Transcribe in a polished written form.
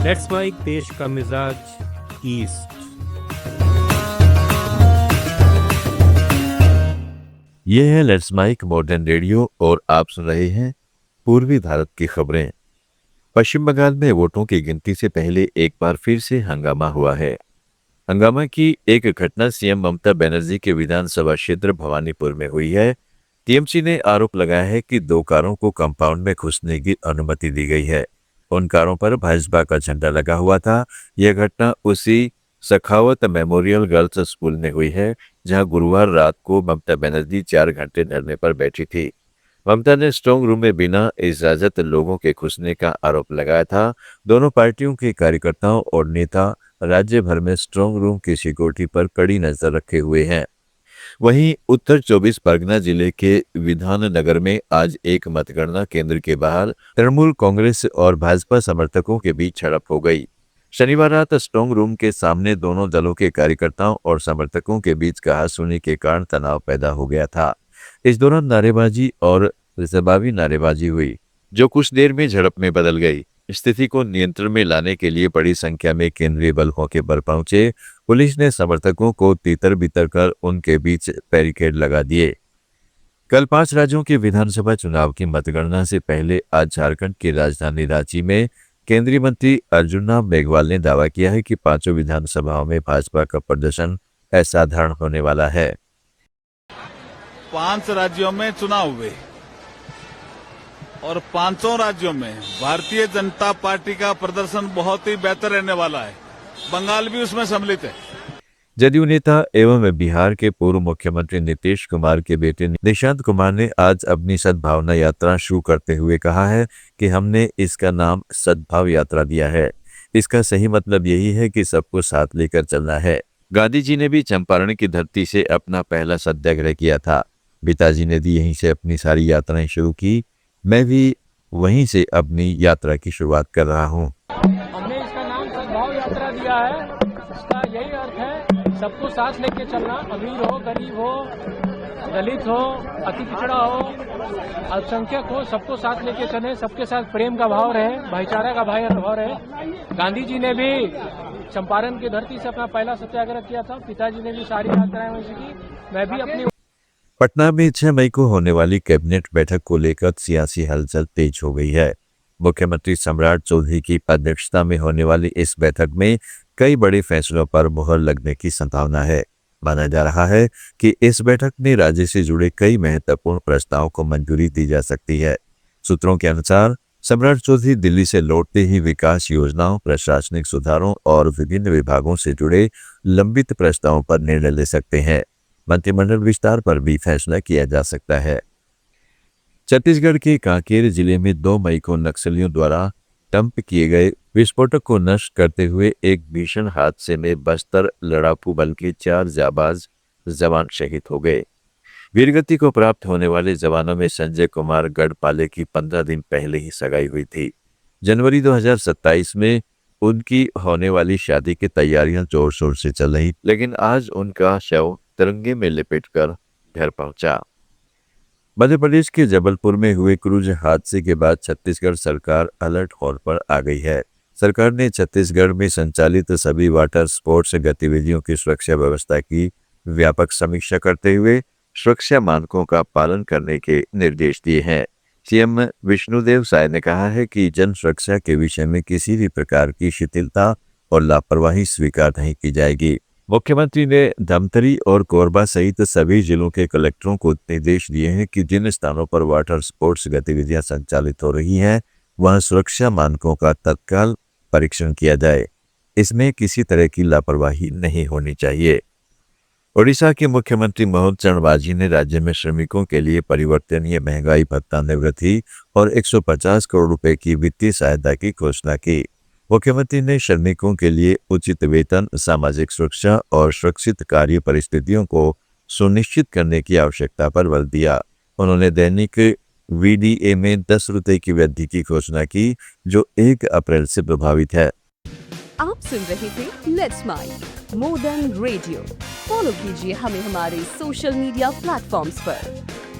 Let's mic देश का मिजाज ईस्ट। ये है लेट्स माइक मॉडर्न रेडियो और आप सुन रहे हैं पूर्वी भारत की खबरें। पश्चिम बंगाल में वोटों की गिनती से पहले एक बार फिर से हंगामा हुआ है। हंगामा की एक घटना सीएम ममता बनर्जी के विधानसभा क्षेत्र भवानीपुर में हुई है। टीएमसी ने आरोप लगाया है कि 2 कारों को कंपाउंड में घुसने की अनुमति दी गई है। उन कारों पर भाजपा का झंडा लगा हुआ था। यह घटना उसी सखावत मेमोरियल गर्ल्स स्कूल में हुई है, जहां गुरुवार रात को ममता बनर्जी 4 घंटे धरने पर बैठी थी। ममता ने स्ट्रांग रूम में बिना इजाजत लोगों के घुसने का आरोप लगाया था। दोनों पार्टियों के कार्यकर्ताओं और नेता राज्य भर में स्ट्रांग रूम की सिक्योरिटी पर कड़ी नजर रखे हुए हैं। वहीं उत्तर 24 परगना जिले के विधाननगर में आज एक मतगणना केंद्र के बाहर तृणमूल कांग्रेस और भाजपा समर्थकों के बीच झड़प हो गई। शनिवार रात स्ट्रांग रूम के सामने दोनों दलों के कार्यकर्ताओं और समर्थकों के बीच कहासुनी के कारण तनाव पैदा हो गया था। इस दौरान नारेबाजी और जवाबी नारेबाजी हुई, जो कुछ देर में झड़प में बदल गई। स्थिति को नियंत्रण में लाने के लिए बड़ी संख्या में केंद्रीय बल मौके पर पहुंचे। पुलिस ने समर्थकों को तीतर बितर कर उनके बीच बैरिकेड लगा दिए। कल 5 राज्यों के विधानसभा चुनाव की मतगणना से पहले आज झारखंड की राजधानी रांची में केंद्रीय मंत्री अर्जुन राम मेघवाल ने दावा किया है कि 5 विधानसभाओं में भाजपा का प्रदर्शन असाधारण होने वाला है। 5 राज्यों में चुनाव हुए और 5 राज्यों में भारतीय जनता पार्टी का प्रदर्शन बहुत ही बेहतर रहने वाला है। बंगाल भी उसमें सम्मिलित है। जदयू नेता एवं बिहार के पूर्व मुख्यमंत्री नीतीश कुमार के बेटे निशांत कुमार ने आज अपनी सद्भावना यात्रा शुरू करते हुए कहा है कि हमने इसका नाम सद्भाव यात्रा दिया है। इसका सही मतलब यही है कि सबको साथ लेकर चलना है। गांधी जी ने भी चंपारण की धरती से अपना पहला सत्याग्रह किया था। पिताजी ने भी यहीं से अपनी सारी यात्राएं शुरू की। मैं भी वहीं से अपनी यात्रा की शुरुआत कर रहा हूँ। हमने इसका नाम सद्भाव यात्रा दिया है। इसका यही अर्थ है सबको साथ लेके चलना। अमीर हो, गरीब हो, दलित हो, अति पिछड़ा हो, अल्पसंख्यक हो, सबको साथ लेके चले। सबके साथ प्रेम का भाव रहे, भाईचारा का भाव रहे। गांधी जी ने भी चंपारण की धरती से अपना पहला सत्याग्रह किया था। पिताजी ने भी सारी यात्राएं वैसी की। मैं भी अपनी पटना में 6 मई को होने वाली कैबिनेट बैठक को लेकर सियासी हलचल तेज हो गई है। मुख्यमंत्री सम्राट चौधरी की अध्यक्षता में होने वाली इस बैठक में कई बड़े फैसलों पर मुहर लगने की संभावना है। माना जा रहा है कि इस बैठक में राज्य से जुड़े कई महत्वपूर्ण प्रस्तावों को मंजूरी दी जा सकती है। सूत्रों के अनुसार सम्राट चौधरी दिल्ली से लौटते ही विकास योजनाओं, प्रशासनिक सुधारों और विभिन्न विभागों से जुड़े लंबित प्रस्तावों पर निर्णय ले सकते हैं। मंत्रिमंडल विस्तार पर भी फैसला किया जा सकता है। छत्तीसगढ़ के कांकेर जिले में 2 मई को नक्सलियों द्वारा डंप किए गए विस्फोटक को नष्ट करते हुए एक भीषण हादसे में बस्तर लड़ाकू बल के 4 जाबाज जवान शहीद हो गए। वीरगति को प्राप्त होने वाले जवानों में संजय कुमार गढ़पाले की 15 दिन पहले ही सगाई हुई थी। जनवरी 2027 में उनकी होने वाली शादी की तैयारियां जोर शोर से चल रही, लेकिन आज उनका शव तिरंगे में लिपटकर घर पहुंचा। मध्य प्रदेश के जबलपुर में हुए क्रूज हादसे के बाद छत्तीसगढ़ सरकार अलर्ट मोड पर आ गई है। सरकार ने छत्तीसगढ़ में संचालित सभी वाटर स्पोर्ट्स गतिविधियों की सुरक्षा व्यवस्था की व्यापक समीक्षा करते हुए सुरक्षा मानकों का पालन करने के निर्देश दिए हैं। सीएम विष्णुदेव साय ने कहा है कि जन सुरक्षा के विषय में किसी भी प्रकार की शिथिलता और लापरवाही स्वीकार नहीं की जाएगी। मुख्यमंत्री ने धमतरी और कोरबा सहित सभी जिलों के कलेक्टरों को निर्देश दिए हैं कि जिन स्थानों पर वाटर स्पोर्ट्स गतिविधियां संचालित हो रही हैं, वहां सुरक्षा मानकों का तत्काल परीक्षण किया जाए। इसमें किसी तरह की लापरवाही नहीं होनी चाहिए। ओडिशा के मुख्यमंत्री मोहन चरण मांझी ने राज्य में श्रमिकों के लिए परिवर्तनीय महंगाई भत्ता निवृत्ति और 150 करोड़ रुपए की वित्तीय सहायता की घोषणा की। मुख्यमंत्री ने श्रमिकों के लिए उचित वेतन, सामाजिक सुरक्षा और सुरक्षित कार्य परिस्थितियों को सुनिश्चित करने की आवश्यकता पर बल दिया। उन्होंने दैनिक वीडीए में 10 रुपए की वृद्धि की घोषणा की, जो 1 अप्रैल से प्रभावित है। आप सुन रहे थे let's mike modern radio. Follow कीजिए हमें हमारे सोशल मीडिया प्लेटफॉर्म्स पर।